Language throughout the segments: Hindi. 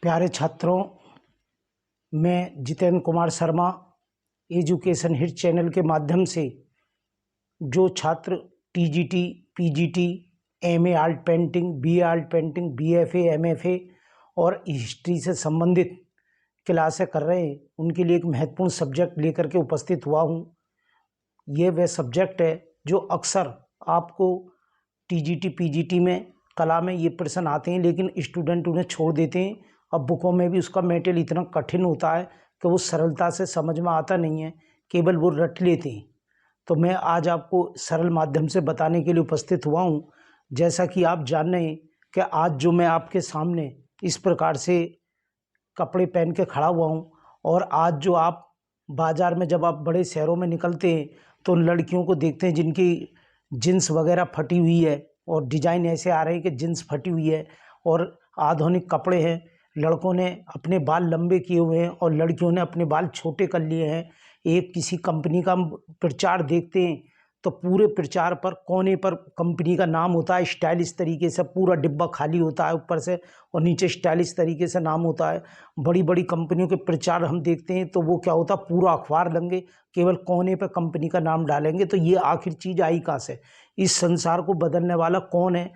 प्यारे छात्रों, मैं Jitendra Kumar Sharma education hit channel के माध्यम से जो छात्र TGT, PGT, MA art painting, BA art painting, BFA, MFA और हिस्ट्री से संबंधित क्लासें कर रहे हैं, उनके लिए एक महत्वपूर्ण सब्जेक्ट लेकर के उपस्थित हुआ हूँ। ये वह सब्जेक्ट है जो अक्सर आपको टीजीटी, पीजीटी में कला में ये प्रश्न आते हैं, लेकिन स्टूडेंट उन्हें छोड़ देते हैं। अब बुकों में भी उसका मेटेरियल इतना कठिन होता है कि वो सरलता से समझ में आता नहीं है, केवल वो रट लेते हैं। तो मैं आज आपको सरल माध्यम से बताने के लिए उपस्थित हुआ हूँ। जैसा कि आप जान रहे हैं कि आज जो मैं आपके सामने इस प्रकार से कपड़े पहन के खड़ा हुआ हूँ, और आज जो आप बाज़ार में जब आप बड़े शहरों में निकलते हैं तो लड़कियों को देखते हैं जिनकी जीन्स वगैरह फटी हुई है और डिज़ाइन ऐसे आ रहे हैं कि जीन्स फटी हुई है और आधुनिक कपड़े हैं। लड़कों ने अपने बाल लंबे किए हुए हैं और लड़कियों ने अपने बाल छोटे कर लिए हैं। एक किसी कंपनी का प्रचार देखते हैं तो पूरे प्रचार पर कोने पर कंपनी का नाम होता है, स्टाइलिश तरीके से पूरा डिब्बा खाली होता है ऊपर से, और नीचे स्टाइलिश तरीके से नाम होता है। बड़ी बड़ी कंपनियों के प्रचार हम देखते हैं तो वो क्या होता है, पूरा अखबार लेंगे, केवल कोने पर कंपनी का नाम डालेंगे। तो ये आखिर चीज़ आई कहाँ से? इस संसार को बदलने वाला कौन है?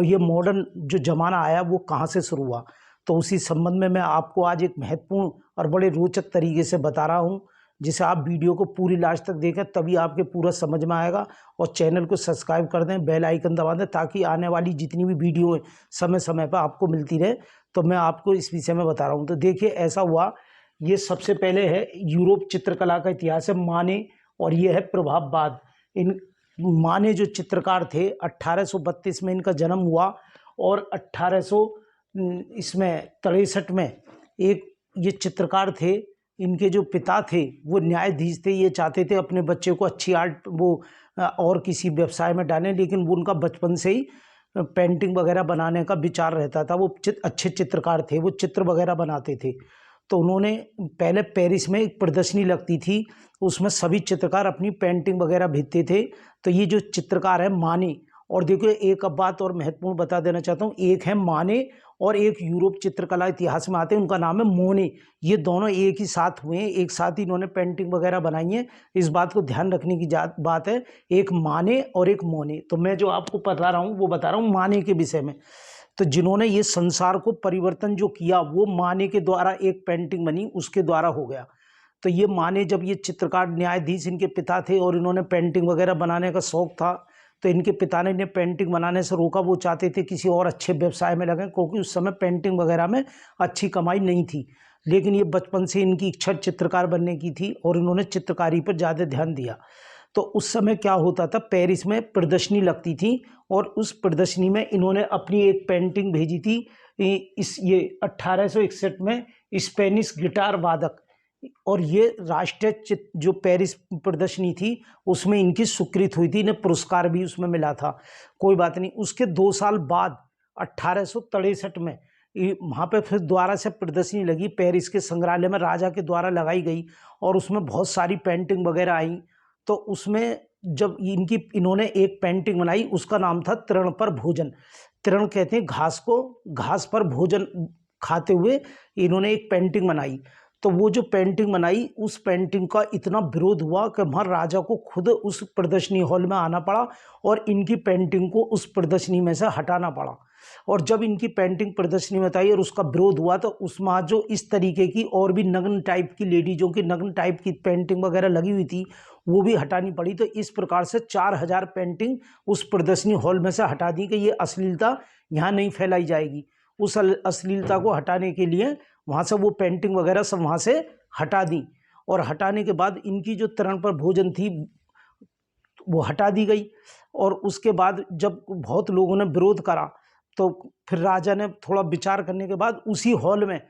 ये मॉडर्न जो ज़माना आया वो कहाँ से शुरू हुआ? तो उसी संबंध में मैं आपको आज एक महत्वपूर्ण और बड़े रोचक तरीके से बता रहा हूँ, जिसे आप वीडियो को पूरी लास्ट तक देखें, तभी आपके पूरा समझ में आएगा। और चैनल को सब्सक्राइब कर दें, बेल आइकन दबा दें, ताकि आने वाली जितनी भी वीडियो है समय समय पर आपको मिलती रहे। तो मैं आपको इस विषय में बता रहा हूँ। तो देखिए, ऐसा हुआ, ये सबसे पहले है यूरोप चित्रकला का इतिहास है, माने, और ये है प्रभाववाद। इन माने जो चित्रकार थे, 1832 में इनका जन्म हुआ और 1863 में एक ये चित्रकार थे। इनके जो पिता थे वो न्यायाधीश थे। ये चाहते थे अपने बच्चे को अच्छी आर्ट और किसी व्यवसाय में डालें, लेकिन वो उनका बचपन से ही पेंटिंग वगैरह बनाने का विचार रहता था। वो अच्छे चित्रकार थे, वो चित्र वगैरह बनाते थे। तो उन्होंने पहले पेरिस में एक प्रदर्शनी लगती थी, उसमें सभी चित्रकार अपनी पेंटिंग वगैरह भेजते थे। तो ये जो चित्रकार है माने, और देखो एक अब बात और महत्वपूर्ण बता देना चाहता हूँ, एक है माने और एक यूरोप चित्रकला इतिहास में आते हैं, उनका नाम है मोने। ये दोनों एक ही साथ हुए हैं, एक साथ ही इन्होंने पेंटिंग वगैरह बनाई है। इस बात को ध्यान रखने की बात है, एक माने और एक मोने। तो मैं जो आपको बता रहा हूँ वो बता रहा हूँ माने के विषय में। तो जिन्होंने ये संसार को परिवर्तन जो किया वो माने के द्वारा एक पेंटिंग बनी, उसके द्वारा हो गया। तो ये माने, जब ये चित्रकार न्यायाधीश इनके पिता थे और इन्होंने पेंटिंग वगैरह बनाने का शौक था, तो इनके पिता ने इन्हें पेंटिंग बनाने से रोका। वो चाहते थे किसी और अच्छे व्यवसाय में लगें, क्योंकि उस समय पेंटिंग वगैरह में अच्छी कमाई नहीं थी। लेकिन ये बचपन से इनकी इच्छा चित्रकार बनने की थी और इन्होंने चित्रकारी पर ज़्यादा ध्यान दिया। तो उस समय क्या होता था, पेरिस में प्रदर्शनी लगती थी और उस प्रदर्शनी में इन्होंने अपनी एक पेंटिंग भेजी थी। ये 1861 में स्पेनिश गिटार वादक, और ये राष्ट्रीय जो पेरिस प्रदर्शनी थी उसमें इनकी स्वीकृति हुई थी, इन्हें पुरस्कार भी उसमें मिला था। कोई बात नहीं, उसके 2 साल बाद 1863 में वहाँ पे फिर दोबारा से प्रदर्शनी लगी, पेरिस के संग्रहालय में राजा के द्वारा लगाई गई, और उसमें बहुत सारी पेंटिंग वगैरह आई। तो उसमें जब इन्होंने एक पेंटिंग बनाई, उसका नाम था तृण पर भोजन। तृण कहते हैं घास को, घास पर भोजन खाते हुए इन्होंने एक पेंटिंग बनाई। तो वो जो पेंटिंग बनाई, उस पेंटिंग का इतना विरोध हुआ कि वहाँ राजा को खुद उस प्रदर्शनी हॉल में आना पड़ा और इनकी पेंटिंग को उस प्रदर्शनी में से हटाना पड़ा। और जब इनकी पेंटिंग प्रदर्शनी में आई और उसका विरोध हुआ, तो उसमें जो इस तरीके की और भी नग्न टाइप की लेडीजों की नग्न टाइप की पेंटिंग वगैरह लगी हुई थी, वो भी हटानी पड़ी। तो इस प्रकार से 4000 पेंटिंग उस प्रदर्शनी हॉल में से हटा दी कि ये अश्लीलता यहाँ नहीं फैलाई जाएगी। उस अश्लीलता को हटाने के लिए वहाँ से वो पेंटिंग वगैरह सब वहाँ से हटा दी, और हटाने के बाद इनकी जो तृण पर भोजन थी वो हटा दी गई। और उसके बाद जब बहुत लोगों ने विरोध करा, तो फिर राजा ने थोड़ा विचार करने के बाद उसी हॉल में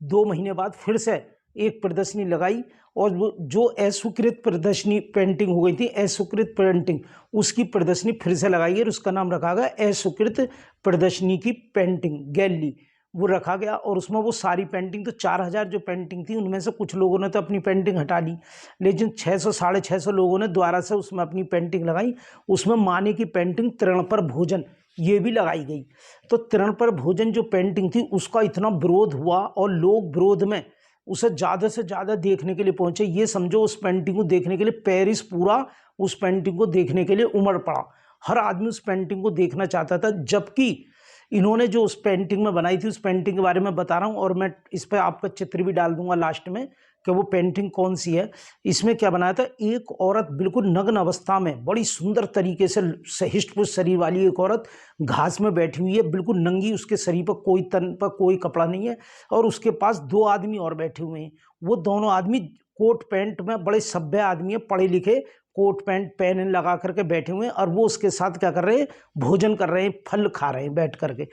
2 महीने बाद फिर से एक प्रदर्शनी लगाई, और वो जो अस्वीकृत प्रदर्शनी पेंटिंग हो गई थी, अस्वीकृत पेंटिंग, उसकी प्रदर्शनी फिर से लगाई गई और उसका नाम रखा गया अस्वीकृत प्रदर्शनी की पेंटिंग गैलरी, वो रखा गया। और उसमें वो सारी पेंटिंग, तो 4000 जो पेंटिंग थी उनमें से कुछ लोगों ने तो अपनी पेंटिंग हटा ली, लेकिन 600 650 लोगों ने दोबारा से उसमें अपनी पेंटिंग लगाई। उसमें माने की पेंटिंग तृण पर भोजन, ये भी लगाई गई। तो तृण पर भोजन जो पेंटिंग थी उसका इतना विरोध हुआ और लोग विरोध में उसे ज़्यादा से ज़्यादा देखने के लिए पहुंचे। ये समझो उस पेंटिंग को देखने के लिए पेरिस पूरा उस पेंटिंग को देखने के लिए उमड़ पड़ा। हर आदमी उस पेंटिंग को देखना चाहता था। जबकि इन्होंने जो उस पेंटिंग में बनाई थी, उस पेंटिंग के बारे में बता रहा हूँ और मैं इस पर आपका चित्र भी डाल दूंगा लास्ट में कि वो पेंटिंग कौन सी है। इसमें क्या बनाया था, एक औरत बिल्कुल नग्न अवस्था में बड़ी सुंदर तरीके से हिष्ट पुष्ट शरीर वाली एक औरत घास में बैठी हुई है, बिल्कुल नंगी, उसके शरीर पर कोई तन पर कोई कपड़ा नहीं है और उसके पास दो आदमी और बैठे हुए हैं। वो दोनों आदमी कोट पैंट में, बड़े सभ्य आदमी है, पढ़े लिखे, कोट पैंट पेन लगा करके बैठे हुए हैं और वो उसके साथ क्या कर रहे हैं, भोजन कर रहे हैं, फल खा रहे हैं बैठ करके।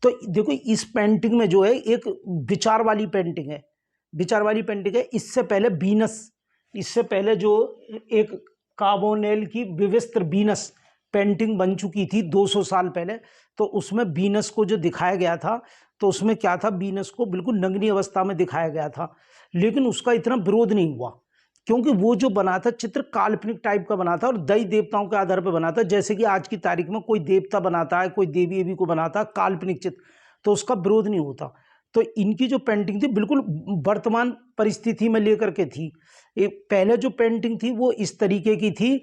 तो देखो इस पेंटिंग में जो है एक विचार वाली पेंटिंग है, विचार वाली पेंटिंग है। इससे पहले वीनस, इससे पहले जो एक कार्बोनेल की विविस्त्र वीनस पेंटिंग बन चुकी थी 200 साल पहले, तो उसमें वीनस को जो दिखाया गया था तो उसमें क्या था, वीनस को बिल्कुल नग्नी अवस्था में दिखाया गया था। लेकिन उसका इतना विरोध नहीं हुआ क्योंकि वो जो बना था चित्र काल्पनिक टाइप का बना था और दैवी देवताओं के आधार पर बना था। जैसे कि आज की तारीख में कोई देवता बनाता है, कोई देवी देवी को बनाता है काल्पनिक चित्र, तो उसका विरोध नहीं होता। तो इनकी जो पेंटिंग थी बिल्कुल वर्तमान परिस्थिति में लेकर के थी। एक पहले जो पेंटिंग थी वो इस तरीके की थी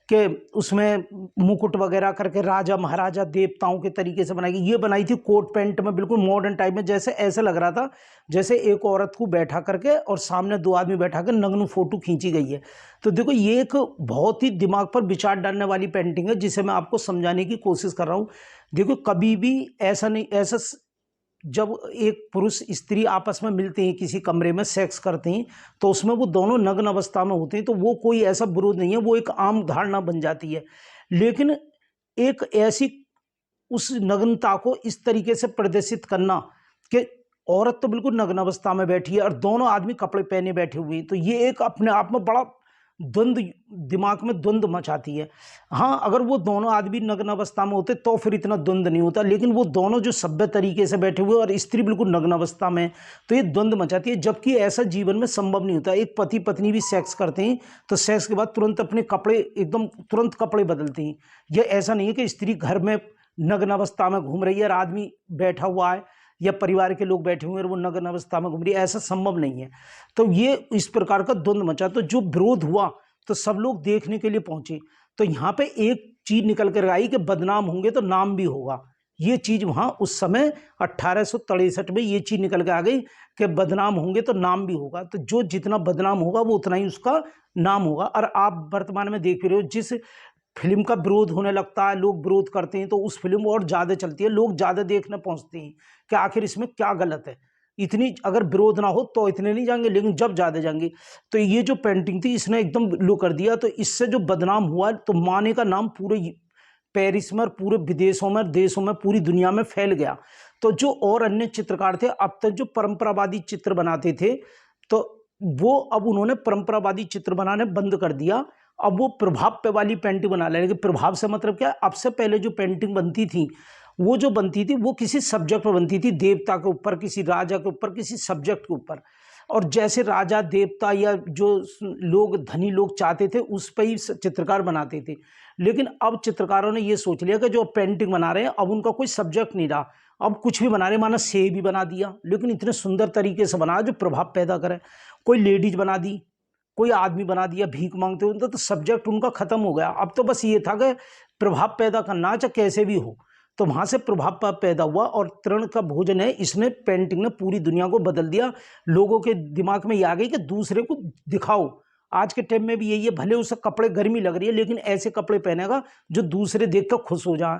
कि उसमें मुकुट वगैरह करके राजा महाराजा देवताओं के तरीके से बनाई गई। ये बनाई थी कोट पैंट में, बिल्कुल मॉडर्न टाइप में, जैसे ऐसे लग रहा था जैसे एक औरत को बैठा करके और सामने दो आदमी बैठा कर नग्न फोटो खींची गई है। तो देखो ये एक बहुत ही दिमाग पर विचार डालने वाली पेंटिंग है जिसे मैं आपको समझाने की कोशिश कर रहा हूँ। देखो कभी भी ऐसा नहीं, ऐसा जब एक पुरुष स्त्री आपस में मिलते हैं, किसी कमरे में सेक्स करते हैं, तो उसमें वो दोनों नग्न अवस्था में होते हैं, तो वो कोई ऐसा विरोध नहीं है, वो एक आम धारणा बन जाती है। लेकिन एक ऐसी उस नग्नता को इस तरीके से प्रदर्शित करना कि औरत तो बिल्कुल नग्न अवस्था में बैठी है और दोनों आदमी कपड़े पहने बैठे हुए हैं, तो ये एक अपने आप में बड़ा द्वंद्व, दिमाग में द्वंद्व मचाती है। हाँ, अगर वो दोनों आदमी नग्न अवस्था में होते तो फिर इतना द्वंद्व नहीं होता, लेकिन वो दोनों जो सभ्य तरीके से बैठे हुए और स्त्री बिल्कुल नग्न अवस्था में, तो ये द्वंद्व मचाती है। जबकि ऐसा जीवन में संभव नहीं होता। एक पति पत्नी भी सेक्स करते हैं तो सेक्स के बाद तुरंत अपने कपड़े एकदम तुरंत कपड़े बदलते हैं। यह ऐसा नहीं है कि स्त्री घर में नग्न अवस्था में घूम रही है और आदमी बैठा हुआ है या परिवार के लोग बैठे हुए हैं और वो नग्न अवस्था में घूम रही है, ऐसा संभव नहीं है। तो ये इस प्रकार का द्वंद्व मचा। तो जो विरोध हुआ तो सब लोग देखने के लिए पहुंचे। तो यहाँ पे एक चीज निकल कर आई कि बदनाम होंगे तो नाम भी होगा। ये चीज वहां उस समय 1863 में ये चीज निकल के आ गई कि बदनाम होंगे तो नाम भी होगा। तो जो जितना बदनाम होगा वो उतना ही उसका नाम होगा। और आप वर्तमान में देख रहे हो जिस फिल्म का विरोध होने लगता है, लोग विरोध करते हैं, तो उस फिल्म और ज़्यादा चलती है, लोग ज़्यादा देखने पहुंचते हैं कि आखिर इसमें क्या गलत है। इतनी अगर विरोध ना हो तो इतने नहीं जाएंगे, लेकिन जब ज़्यादा जाएंगे। तो ये जो पेंटिंग थी इसने एकदम लो कर दिया। तो इससे जो बदनाम हुआ तो माने का नाम पूरे पेरिस में और पूरे विदेशों में, देशों में, पूरी दुनिया में फैल गया। तो जो और अन्य चित्रकार थे अब तक जो परंपरावादी चित्र बनाते थे, तो वो अब उन्होंने परंपरावादी चित्र बनाने बंद कर दिया। अब वो प्रभाव पे वाली पेंटिंग बना ले। लेकिन प्रभाव से मतलब क्या है, अब से पहले जो पेंटिंग बनती थी वो जो बनती थी वो किसी सब्जेक्ट पर बनती थी, देवता के ऊपर, किसी राजा के ऊपर, किसी सब्जेक्ट के ऊपर। और जैसे राजा देवता या जो लोग धनी लोग चाहते थे उस पर ही चित्रकार बनाते थे। लेकिन अब चित्रकारों ने ये सोच लिया कि जो पेंटिंग बना रहे हैं अब उनका कोई सब्जेक्ट नहीं रहा, अब कुछ भी बना रहे, माना सेब भी बना दिया लेकिन इतने सुंदर तरीके से बनाया जो प्रभाव पैदा करे। कोई लेडीज बना दी, कोई आदमी बना दिया भीख मांगते हुए, तो सब्जेक्ट उनका खत्म हो गया। अब तो बस ये था कि प्रभाव पैदा करना चाहे कैसे भी हो। तो वहां से प्रभाव पैदा हुआ और तृण का भोजन है, इसने पेंटिंग ने पूरी दुनिया को बदल दिया। लोगों के दिमाग में ये आ गई कि दूसरे को दिखाओ। आज के टाइम में भी यही है, भले उसे कपड़े गर्मी लग रही है लेकिन ऐसे कपड़े पहनेगा जो दूसरे देख कर खुश हो जाए।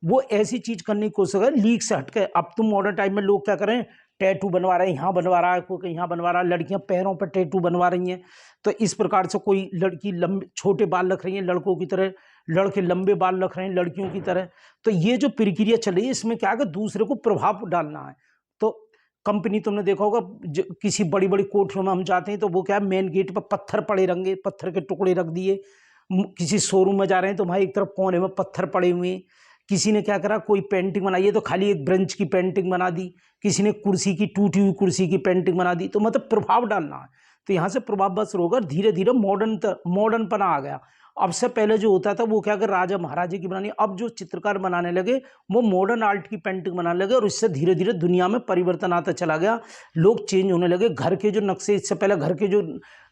वो ऐसी चीज करने की कोशिश कर, लीक से हटके। अब तुम मॉडर्न टाइम में लोग क्या करें, टैटू बनवा रहे हैं, यहाँ बनवा रहा है, कोई यहाँ बनवा रहा है, लड़कियां पैरों पर टैटू बनवा रही हैं। तो इस प्रकार से कोई लड़की लंबे छोटे बाल रख रही है लड़कों की तरह, लड़के लंबे बाल रख रहे हैं लड़कियों की तरह। तो ये जो प्रक्रिया चल रही है इसमें क्या है कि दूसरे को प्रभाव डालना है। तो कंपनी, तुमने देखा होगा किसी बड़ी बड़ी कोठरियों में हम जाते हैं तो वो क्या है, मेन गेट पर पत्थर पड़े रंगे, पत्थर के टुकड़े रख दिए। किसी शोरूम में जा रहे हैं तो भाई एक तरफ कोने में पत्थर पड़े हुए हैं। किसी ने क्या करा, कोई पेंटिंग बनाई है तो खाली एक ब्रेंच की पेंटिंग बना दी, किसी ने कुर्सी की, टूटी हुई कुर्सी की पेंटिंग बना दी। तो मतलब प्रभाव डालना है। तो यहाँ से प्रभाव बस होगा, धीरे धीरे मॉडर्नपना आ गया। अब से पहले जो होता था वो क्या कर राजा महाराजे की बनानी, अब जो चित्रकार बनाने लगे वो मॉडर्न आर्ट की पेंटिंग बनाने लगे और इससे धीरे धीरे दुनिया में परिवर्तन आता चला गया, लोग चेंज होने लगे। घर के जो नक्शे, इससे पहले घर के जो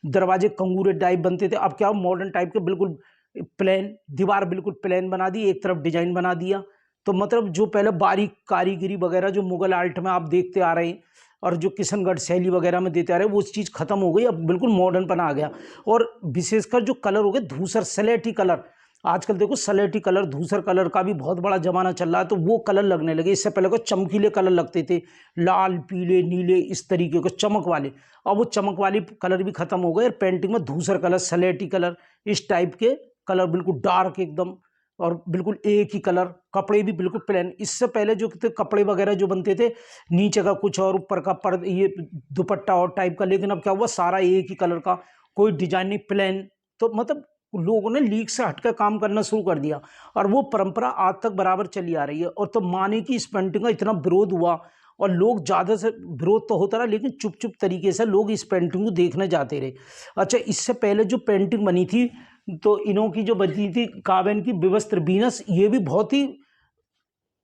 दरवाजे कंगूरे टाइप बनते थे, अब क्या मॉडर्न टाइप के बिल्कुल प्लेन, दीवार बिल्कुल प्लेन बना दी, एक तरफ डिजाइन बना दिया। तो मतलब जो पहले बारीक कारीगरी वगैरह जो मुगल आर्ट में आप देखते आ रहे हैं और जो किशनगढ़ शैली वगैरह में देते आ रहे हैं, वो चीज़ खत्म हो गई, अब बिल्कुल मॉडर्न पना आ गया। और विशेषकर जो कलर हो गए धूसर सलेटी कलर, आजकल देखो सलेटी कलर धूसर कलर का भी बहुत बड़ा जमाना चल रहा है, तो वो कलर लगने लगे। इससे पहले को चमकीले कलर लगते थे, लाल पीले नीले इस तरीके के चमक वाले, अब वो चमक वाले कलर भी खत्म हो गए और पेंटिंग में धूसर कलर सलेटी कलर इस टाइप के कलर बिल्कुल डार्क एकदम और बिल्कुल एक ही कलर, कपड़े भी बिल्कुल प्लेन। इससे पहले जो कपड़े वगैरह जो बनते थे नीचे का कुछ और ऊपर का ये दुपट्टा और टाइप का, लेकिन अब क्या हुआ सारा एक ही कलर का, कोई डिजाइन नहीं, प्लेन। तो मतलब लोगों ने लीक से हटकर काम करना शुरू कर दिया और वो परंपरा आज तक बराबर चली आ रही है। और तो माने कि इस पेंटिंग का इतना विरोध हुआ और लोग ज़्यादा से विरोध तो होता रहा, लेकिन चुप चुप तरीके से लोग इस पेंटिंग को देखने जाते रहे। अच्छा, इससे पहले जो पेंटिंग बनी थी तो इन्हों की जो बनी थी काव्यन की विवस्त्र वीनस, ये भी बहुत ही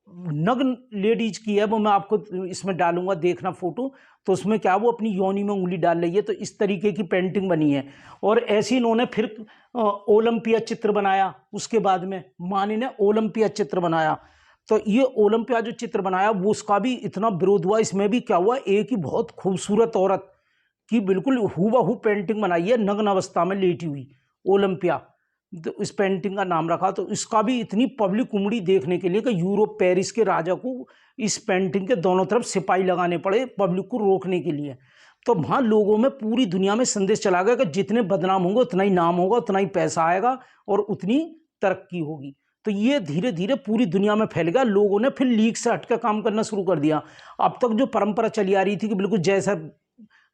नग्न लेडीज की है, वो मैं आपको इसमें डालूंगा देखना फोटो। तो उसमें क्या वो अपनी योनि में उंगली डाल रही है, तो इस तरीके की पेंटिंग बनी है। और ऐसे इन्होंने फिर ओलंपिया चित्र बनाया, उसके बाद में मानी ने ओलंपिया चित्र बनाया। तो ये ओलंपिया जो चित्र बनाया वो उसका भी इतना विरोध हुआ। इसमें भी क्या हुआ, एक ही बहुत खूबसूरत औरत की बिल्कुल हूबहू पेंटिंग बनाई है नग्न अवस्था में लेटी हुई, ओलंपिया, तो इस पेंटिंग का नाम रखा। तो इसका भी इतनी पब्लिक उमड़ी देखने के लिए कि यूरोप पेरिस के राजा को इस पेंटिंग के दोनों तरफ सिपाही लगाने पड़े पब्लिक को रोकने के लिए। तो वहाँ लोगों में पूरी दुनिया में संदेश चला गया कि जितने बदनाम होंगे उतना ही नाम होगा, उतना ही पैसा आएगा और उतनी तरक्की होगी। तो ये धीरे धीरे पूरी दुनिया में फैल गया, लोगों ने फिर लीक से हटकर काम करना शुरू कर दिया। अब तक जो परंपरा चली आ रही थी कि बिल्कुल जैसा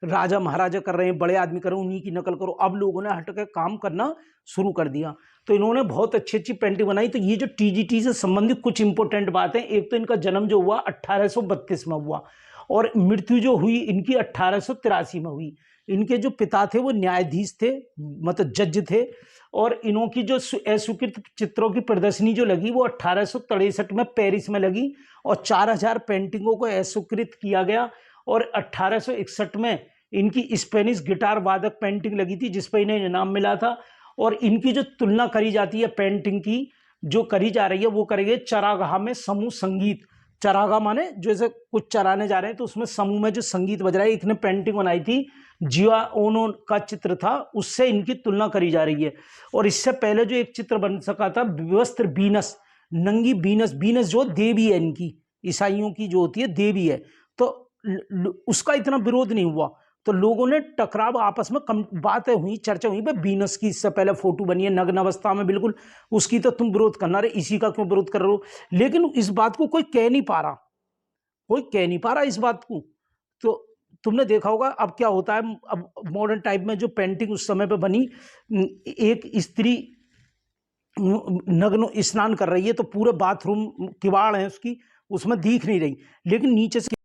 राजा महाराजा कर रहे हैं, बड़े आदमी कर रहे हैं, उन्हीं की नकल करो, अब लोगों ने हट के काम करना शुरू कर दिया। तो इन्होंने बहुत अच्छी अच्छी पेंटिंग बनाई। तो ये जो टीजीटी से संबंधित कुछ इंपॉर्टेंट बातें, एक तो इनका जन्म जो हुआ 1832 में हुआ और मृत्यु जो हुई इनकी 1883 में हुई। इनके जो पिता थे वो न्यायाधीश थे, मतलब जज थे। और इन्हों की जो अस्वीकृत चित्रों की प्रदर्शनी जो लगी वो 1863 में पेरिस में लगी और 4000 पेंटिंगों को अस्वीकृत किया गया। और 1861 में इनकी स्पेनिश गिटार वादक पेंटिंग लगी थी जिस पर इन्हें इनाम मिला था। और इनकी जो तुलना करी जाती है पेंटिंग की, जो करी जा रही है वो करेंगे चरागाह में समूह संगीत। चरागाह माने जैसे कुछ चराने जा रहे हैं तो उसमें समूह में जो संगीत बज रहा है, एक ने पेंटिंग बनाई थी, जिया ओनो का चित्र था, उससे इनकी तुलना करी जा रही है। और इससे पहले जो एक चित्र बन सका था विवस्त्र वीनस, नंगी वीनस, वीनस जो देवी है इनकी, ईसाइयों की जो होती है देवी है, तो उसका इतना विरोध नहीं हुआ। तो लोगों ने टकराव आपस में कम बातें हुई, चर्चा हुई, भाई वीनस की इससे पहले फोटो बनी है नग्न अवस्था में बिल्कुल, उसकी तो तुम विरोध करना रहे, इसी का क्यों विरोध कर रहे हो। लेकिन इस बात को कोई कह नहीं पा रहा, कोई कह नहीं पा रहा इस बात को। तो तुमने देखा होगा अब क्या होता है, अब मॉडर्न टाइप में जो पेंटिंग उस समय पे बनी, एक स्त्री नग्न स्नान कर रही है तो पूरे बाथरूम किवाड़ है उसकी, उसमें दिख नहीं रही, लेकिन नीचे से